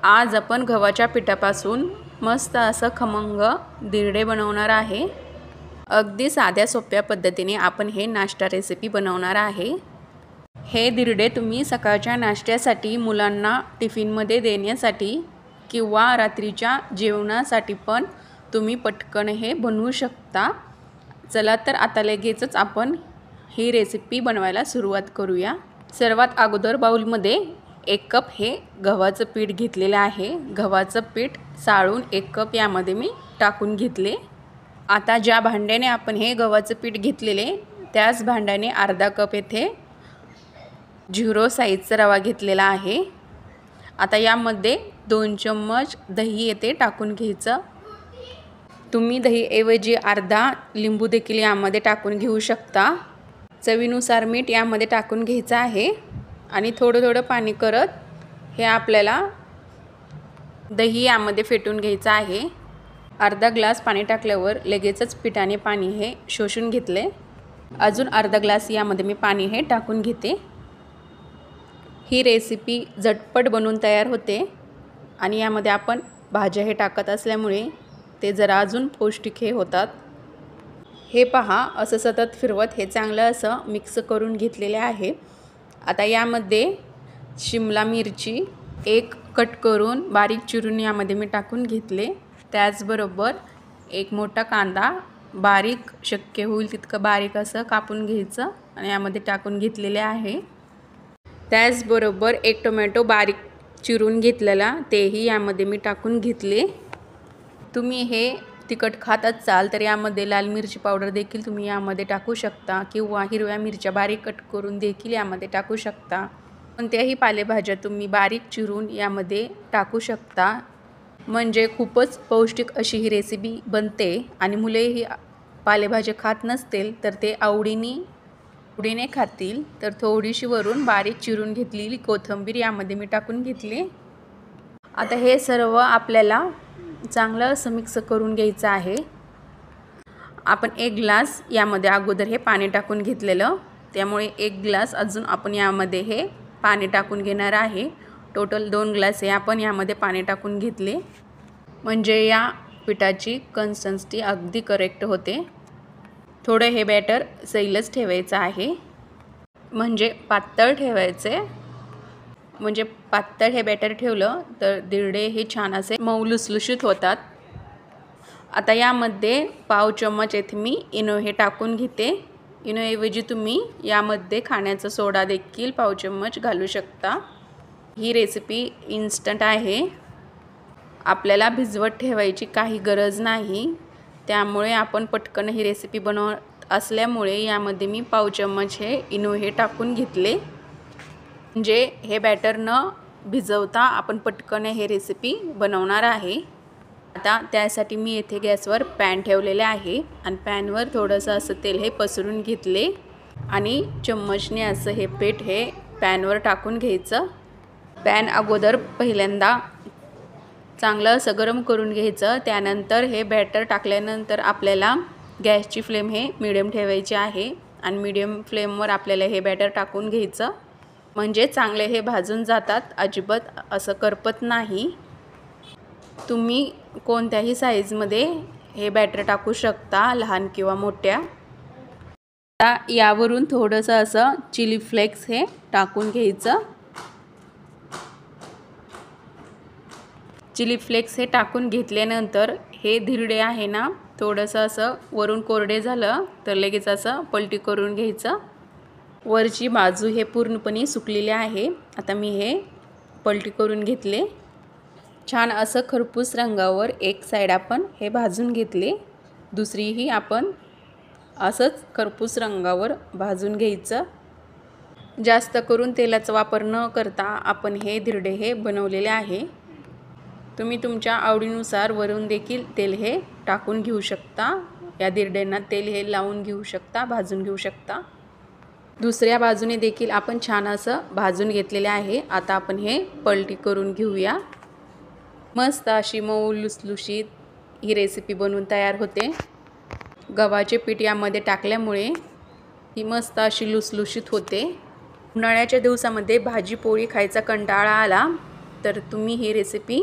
आज आपण गव्हाच्या पिठापासून मस्त असं खमंग धिरडे बनवणार आहे। अगदी साध्या सोप्या पद्धतीने आपण हे नाश्ता रेसिपी बनवणार आहे। हे धिरडे तुम्ही सकाळच्या नाश्त्यासाठी, मुलांना टिफिनमध्ये देण्यासाठी किंवा रात्रीच्या जेवणासाठी पण तुम्ही पटकन हे बनवू शकता। चला तर आता लगेचच आपण ही रेसिपी बनवायला सुरुवात करूया। सर्वात अगोदर बाउलमध्ये 1 कप हे गव्हाचं पीठ घेतलेलं आहे। गव्हाचं पीठ चाळून 1 कप यामध्ये मी टाकून घेतले। आता ज्या भांड्याने आपण हे गव्हाचं पीठ घेतलेले त्याच भांड्याने अर्धा कप येथे 0 साईजचा रवा घेतलेला आहे। आता यामध्ये 2 चम्मच दही येथे टाकून घ्यायचं। तुम्ही दही ऐवजी अर्धा लिंबू देखील यामध्ये टाकून घेऊ शकता। चवीनुसार मीठ यामध्ये टाकून घ्यायचं आहे आणि थोडं पाणी करत हे आपल्याला दही यामध्ये फेटून घ्यायचं आहे। अर्धा ग्लास पाणी टाकल्यावर लगेचच पिठाने पाणी हे शोषून घेतले। अजून अर्धा ग्लास यामध्ये मी पाणी हे टाकून घेते। ही रेसिपी झटपट बनवून तयार होते आणि यामध्ये आपण भाज्या हे टाकत असल्यामुळे ते जरा अजून पौष्टिक हे होतात। हे पहा, असं सतत फिरवत हे चांगलं असं मिक्स करून घेतलेले आहे। आता यामध्ये शिमला मिरची 1 कट करून बारीक चिरून यामध्ये मी टाकून घेतले। त्याचबरोबर 1 मोठा कांदा बारीक, शक्य होईल तितकं बारीक असं कापून घ्यायचं आणि यामध्ये टाकून घेतलेले आहे। त्याचबरोबर 1 टोमॅटो बारीक चिरून घेतलेला तेही यामध्ये मी टाकून घेतले। तुम्ही हे तिखट खात असाल तर यामध्ये लाल मिरची पावडर देखील तुम्ही यामध्ये टाकू शकता किंवा हिरव्या मिरच्या बारीक कट करून देखील यामध्ये टाकू शकता। कोणत्याही पालेभाज्या तुम्ही बारीक चिरून यामध्ये टाकू शकता, म्हणजे खूपच पौष्टिक अशी ही रेसिपी बनते आणि मुले ही पालेभाज्या खात नसतील तर ते आवडीने खातील। तर थोडीशी वरून बारीक चिरून घेतलेली कोथिंबीर यामध्ये मी टाकून घेतली। आता हे सर्व आपल्याला चांगलं असं मिक्स करून घ्यायचं आहे। आपण 1 ग्लास यामध्ये अगोदर हे पाणी टाकून घेतलेलं, त्यामुळे 1 ग्लास अजून आपण यामध्ये हे पाणी टाकून घेणार आहे। टोटल 2 ग्लास हे आपण यामध्ये पाणी टाकून घेतले, म्हणजे या पिठाची कन्सिस्टन्सी अगदी करेक्ट होते। थोडं हे बॅटर सैलच ठेवायचं आहे, म्हणजे पातळ ठेवायचे, म्हणजे पातळ हे बॅटर ठेवलं तर धिरडे हे छान असे मऊ लुसलुशीत होतात। आता यामध्ये पाव चम्मच येथे मी इनो हे टाकून घेते। इनोऐवजी तुम्ही यामध्ये खाण्याचा सोडा देखील पाव चम्मच घालू शकता। ही रेसिपी इन्स्टंट आहे, आपल्याला भिजवत ठेवायची काही गरज नाही, त्यामुळे आपण पटकन ही रेसिपी बनवत असल्यामुळे यामध्ये मी पाव चम्मच हे इनो हे टाकून घेतले, म्हणजे हे बॅटर न भिजवता आपण पटकन हे रेसिपी बनवणार आहे। आता त्यासाठी मी येथे गॅसवर पॅन ठेवलेले आहे आणि पॅनवर थोडंसं असं तेल हे पसरून घेतले आणि चम्मचने असं हे पीठ हे पॅनवर टाकून घ्यायचं। पॅन अगोदर पहिल्यांदा चांगलं असं गरम करून घ्यायचं। त्यानंतर हे बॅटर टाकल्यानंतर आपल्याला गॅसची फ्लेम हे मीडियम ठेवायची आहे आणि मीडियम फ्लेमवर आपल्याला हे बॅटर टाकून घ्यायचं, म्हणजे चांगले हे भाजून जातात, अजिबात असं करपत नाही। तुम्ही कोणत्याही साईजमध्ये हे बॅटर टाकू शकता, लहान किंवा मोठ्या। आता यावरून थोडंसं असं चिली फ्लेक्स हे टाकून घ्यायचं। चिली फ्लेक्स हे टाकून घेतल्यानंतर हे धिरडे आहे ना, थोडंसं असं वरून कोरडे झालं तर लगेच असं पलटी करून घ्यायचं। वरची बाजू हे पूर्णपणे सुकलेली आहे। आता मी हे पलटी करून घेतले। छान असं खरपूस रंगावर एक साईड आपण हे भाजून घेतले, दुसरीही आपण असंच खरपूस रंगावर भाजून घ्यायचं। जास्त करून तेलाचा वापर न करता आपण हे धिरडे हे बनवलेले आहे। तुम्ही तुमच्या आवडीनुसार वरून देखील तेल हे टाकून घेऊ शकता, या धिरड्यांना तेल हे लावून घेऊ शकता, भाजून घेऊ शकता। दुसऱ्या बाजूने देखील आपण छान असं भाजून घेतलेले आहे। आता आपण हे पलटी करून घेऊया। मस्त अशी मऊ लुसलुशीत ही रेसिपी बनवून तयार होते। गव्हाचे पीठ यामध्ये टाकल्यामुळे ही मस्त अशी लुसलुशीत होते। उन्हाळ्याच्या दिवसामध्ये भाजी पोळी खायचा कंटाळा आला तर तुम्ही ही रेसिपी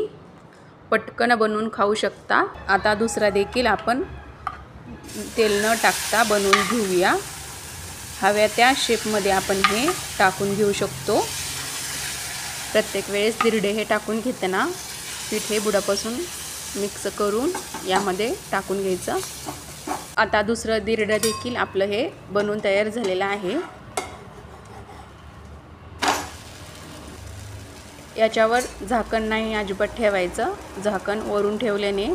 पटकन बनवून खाऊ शकता। आता दुसरा देखील आपण तेल न टाकता बनवून घेऊया। हव्या त्या शेपमध्ये आपण हे टाकून घेऊ शकतो। प्रत्येक वेळेस दिरडे हे टाकून घेताना पीठ हे बुडापासून मिक्स करून यामध्ये टाकून घ्यायचं। आता दुसरं दिरडं देखील आपलं हे बनवून तयार झालेलं आहे। याच्यावर झाकण नाही अजिबात ठेवायचं। झाकण वरून ठेवल्याने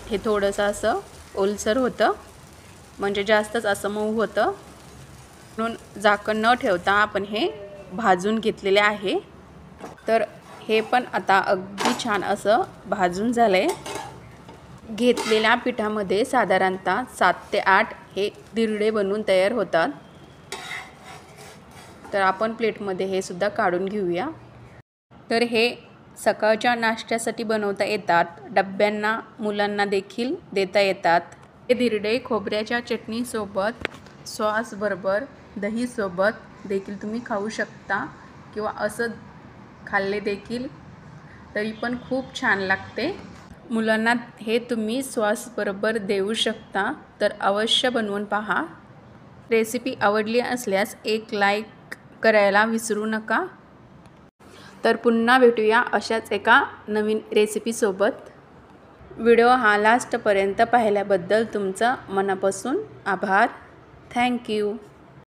हे थोडंसं असं ओलसर होतं, म्हणजे जास्तच असं मऊ होतं। म्हणून झाकण न ठेवता आपण हे भाजून घेतलेले आहे। तर हे पण आता अगदी छान असं भाजून झालंय। घेतलेल्या पिठामध्ये साधारणतः 7 ते 8 हे दिरडे बनवून तयार होतात। तर आपण प्लेटमध्ये हे सुद्धा काढून घेऊया। तर हे सकाळच्या नाश्त्यासाठी बनवता येतात, डब्यांना मुलांना देखील देता येतात। हे दिरडे खोबऱ्याच्या चटणीसोबत, सॉसबरोबर, दहीसोबत देखील तुम्ही खाऊ शकता किंवा असं खाल्ले देखील तरी पण खूप छान लागते। मुलांना हे तुम्ही सॉसबरोबर देऊ शकता, तर अवश्य बनवून पहा। रेसिपी आवडली असल्यास एक लाईक करायला विसरू नका। तर पुन्हा भेटूया अशाच एका नवीन रेसिपीसोबत। व्हिडिओ हा लास्टपर्यंत पाहिल्याबद्दल तुमचं मनापासून आभार। Thank you.